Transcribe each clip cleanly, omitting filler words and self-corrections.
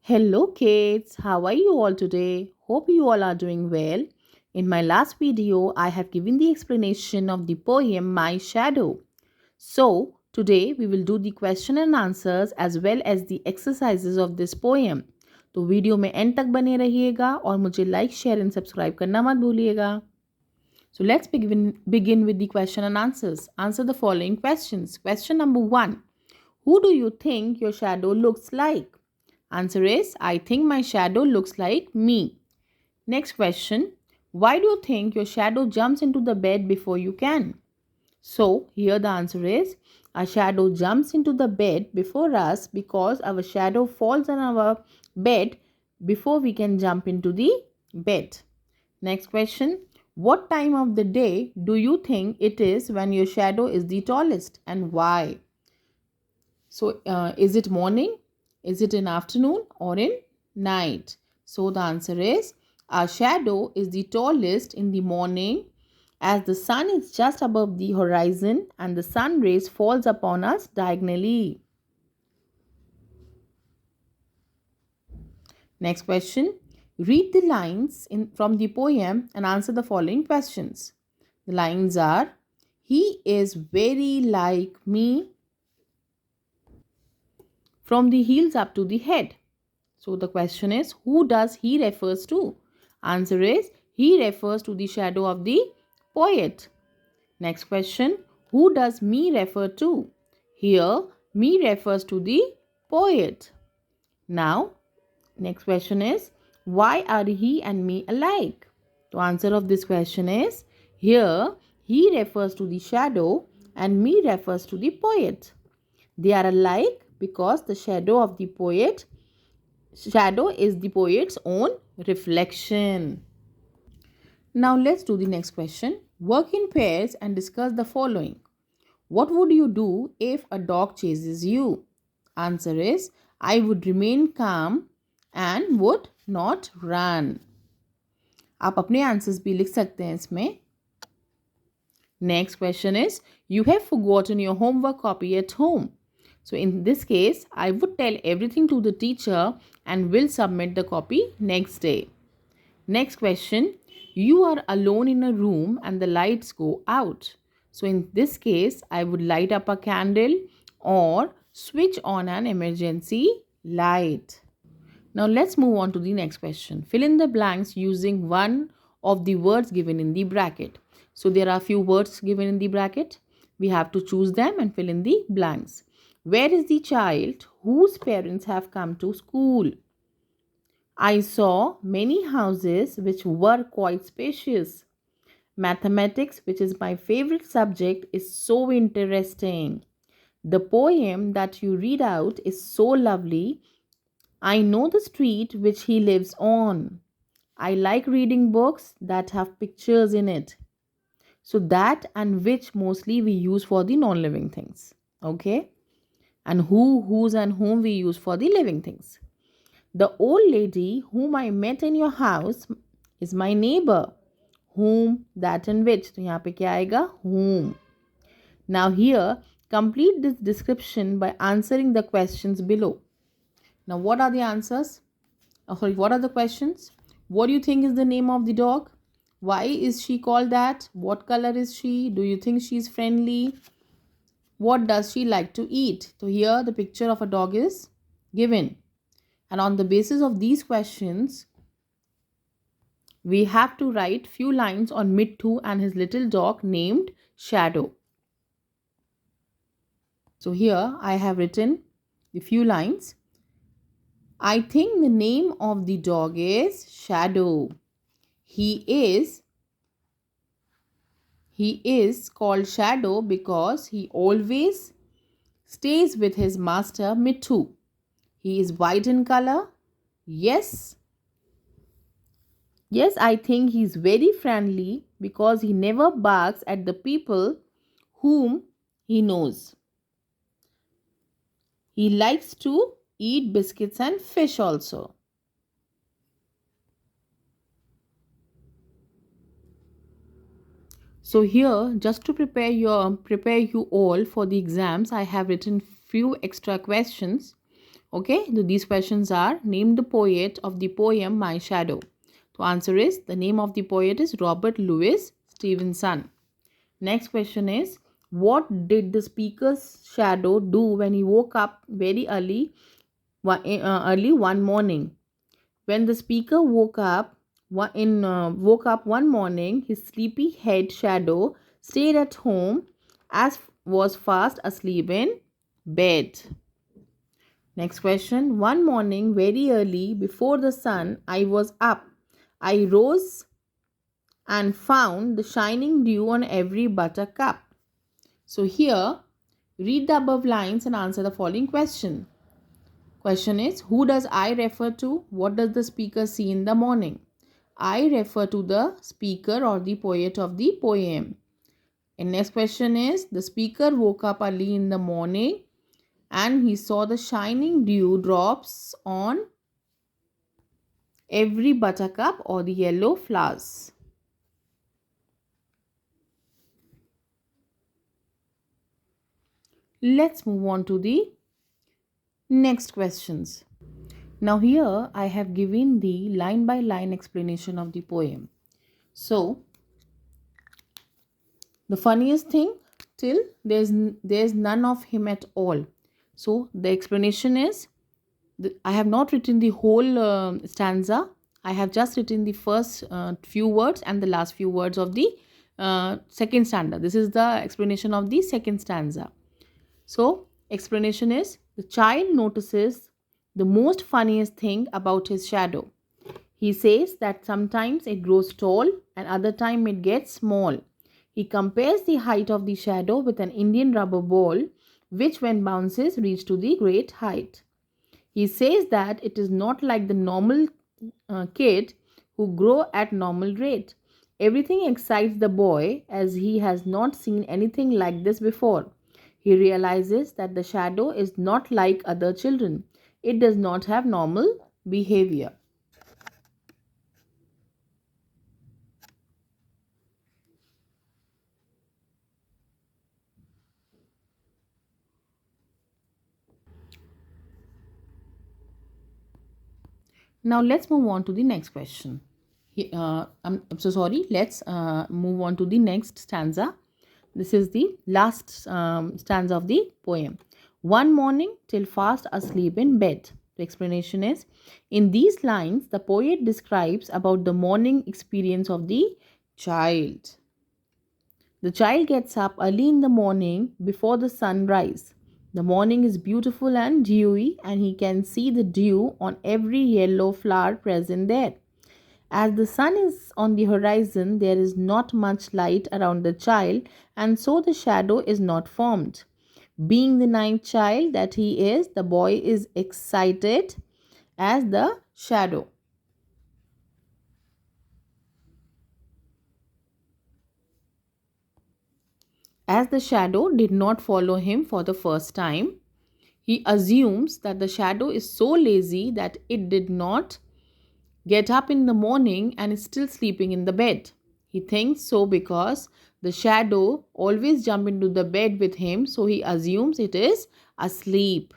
Hello kids, how are you all today? Hope you all are doing well. In my last video, I have given the explanation of the poem My Shadow. So, today we will do the question and answers as well as the exercises of this poem. तो video में and तक बने रहिएगा और मुझे like share and subscribe करना मत भूलिएगा. So let's begin with the question and answers. Answer the following questions. Question number 1. Who do you think your shadow looks like? Answer is, I think my shadow looks like me. Next question. Why do you think your shadow jumps into the bed before you can? So, here the answer is, our shadow jumps into the bed before us because our shadow falls on our bed before we can jump into the bed. Next question. What time of the day do you think it is when your shadow is the tallest and why? So, is it morning? Is it in afternoon or in night? So, the answer is our shadow is the tallest in the morning as the sun is just above the horizon and the sun rays falls upon us diagonally. Next question. Read the lines from the poem and answer the following questions. The lines are, he is very like me from the heels up to the head. So the question is, who does he refers to? Answer is, he refers to the shadow of the poet. Next question, who does me refer to? Here, me refers to the poet. Now, next question is, why are he and me alike? The answer of this question is, here, he refers to the shadow and me refers to the poet. They are alike because the shadow is the poet's own reflection. Now let's do the next question. Work in pairs and discuss the following. What would you do if a dog chases you? Answer is, I would remain calm and would not run. आप अपने answers भी लिख सकते हैं इसमें. Next question is, you have forgotten your homework copy at home. So in this case, I would tell everything to the teacher and will submit the copy next day. Next question, you are alone in a room and the lights go out. So in this case, I would light up a candle or switch on an emergency light. Now let's move on to the next question. Fill in the blanks using one of the words given in the bracket. So there are a few words given in the bracket. We have to choose them and fill in the blanks. Where is the child whose parents have come to school? I saw many houses which were quite spacious. Mathematics, which is my favorite subject, is so interesting. The poem that you read out is so lovely. I know the street which he lives on. I like reading books that have pictures in it. So that and which mostly we use for the non-living things. Okay? And who, whose and whom we use for the living things. The old lady whom I met in your house is my neighbor. Whom, that and which. तो यहाँ पे क्या आएगा? Whom. Now here, complete this description by answering the questions below. Now what are the answers? What are the questions? What do you think is the name of the dog? Why is she called that? What color is she? Do you think she is friendly? What does she like to eat? So here the picture of a dog is given. And on the basis of these questions, we have to write few lines on Mittu and his little dog named Shadow. So here I have written a few lines. I think the name of the dog is Shadow. He is called Shadow because he always stays with his master Mittu. He is white in color. Yes, I think he is very friendly because he never barks at the people whom he knows. He likes to eat biscuits and fish also. So here, just to prepare you all for the exams, I have written few extra questions Okay, so these questions are: name the poet of the poem My Shadow. The answer is, the name of the poet is Robert Louis Stevenson. Next question is, what did the speaker's shadow do when he woke up very early one morning? When the speaker woke up one morning, his sleepy head shadow stayed at home as was fast asleep in bed. Next question. One morning, very early, before the sun, I was up. I rose and found the shining dew on every buttercup. So here, read the above lines and answer the following question. Question is, who does I refer to? What does the speaker see in the morning? I refer to the speaker or the poet of the poem. And next question is, the speaker woke up early in the morning and he saw the shining dew drops on every buttercup or the yellow flowers. Let's move on to the next questions. Now here I have given the line by line explanation of the poem. So the funniest thing, till there's none of him at all. So the explanation is, I have not written the whole stanza. I have just written the first few words and the last few words of the second stanza. This is the explanation of the second stanza. So, explanation is, the child notices the most funniest thing about his shadow. He says that sometimes it grows tall and other time it gets small. He compares the height of the shadow with an Indian rubber ball, which when bounces reach to the great height. He says that it is not like the normal kid who grow at normal rate. Everything excites the boy as he has not seen anything like this before. He realizes that the shadow is not like other children. It does not have normal behavior. Now let's move on to the next question. I'm so sorry. Let's move on to the next stanza. This is the last stanza of the poem. One morning till fast asleep in bed. The explanation is, in these lines, the poet describes about the morning experience of the child. The child gets up early in the morning before the sun rise. The morning is beautiful and dewy, and he can see the dew on every yellow flower present there. As the sun is on the horizon, there is not much light around the child, and so the shadow is not formed. Being the ninth child that he is, the boy is excited as the shadow. As the shadow did not follow him for the first time, he assumes that the shadow is so lazy that it did not get up in the morning and is still sleeping in the bed. He thinks so because the shadow always jump into the bed with him, so he assumes it is asleep.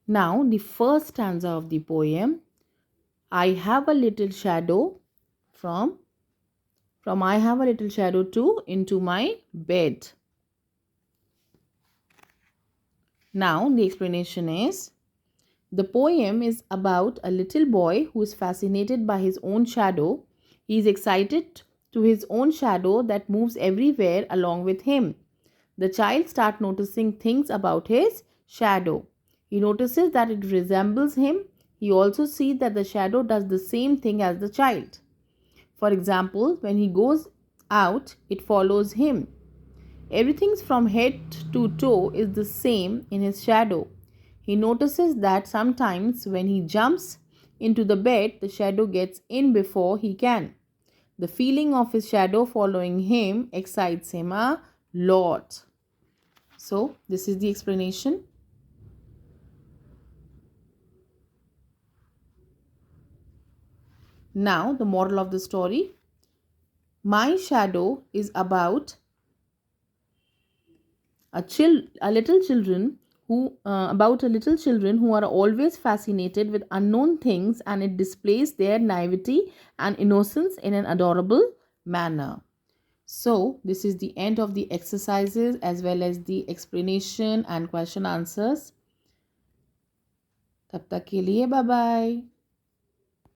Now the first stanza of the poem, I have a little shadow from I have a little shadow too into my bed. Now the explanation is, the poem is about a little boy who is fascinated by his own shadow. He is excited to his own shadow that moves everywhere along with him. The child starts noticing things about his shadow. He notices that it resembles him. He also sees that the shadow does the same thing as the child. For example, when he goes out, it follows him. Everything from head to toe is the same in his shadow. He notices that sometimes when he jumps into the bed, the shadow gets in before he can. The feeling of his shadow following him excites him a lot. So, this is the explanation. Now, the moral of the story. My shadow is a little children who about a little children who are always fascinated with unknown things, and it displays their naivety and innocence in an adorable manner. So this is the end of the exercises as well as the explanation and question answers. तब तक के लिए bye bye.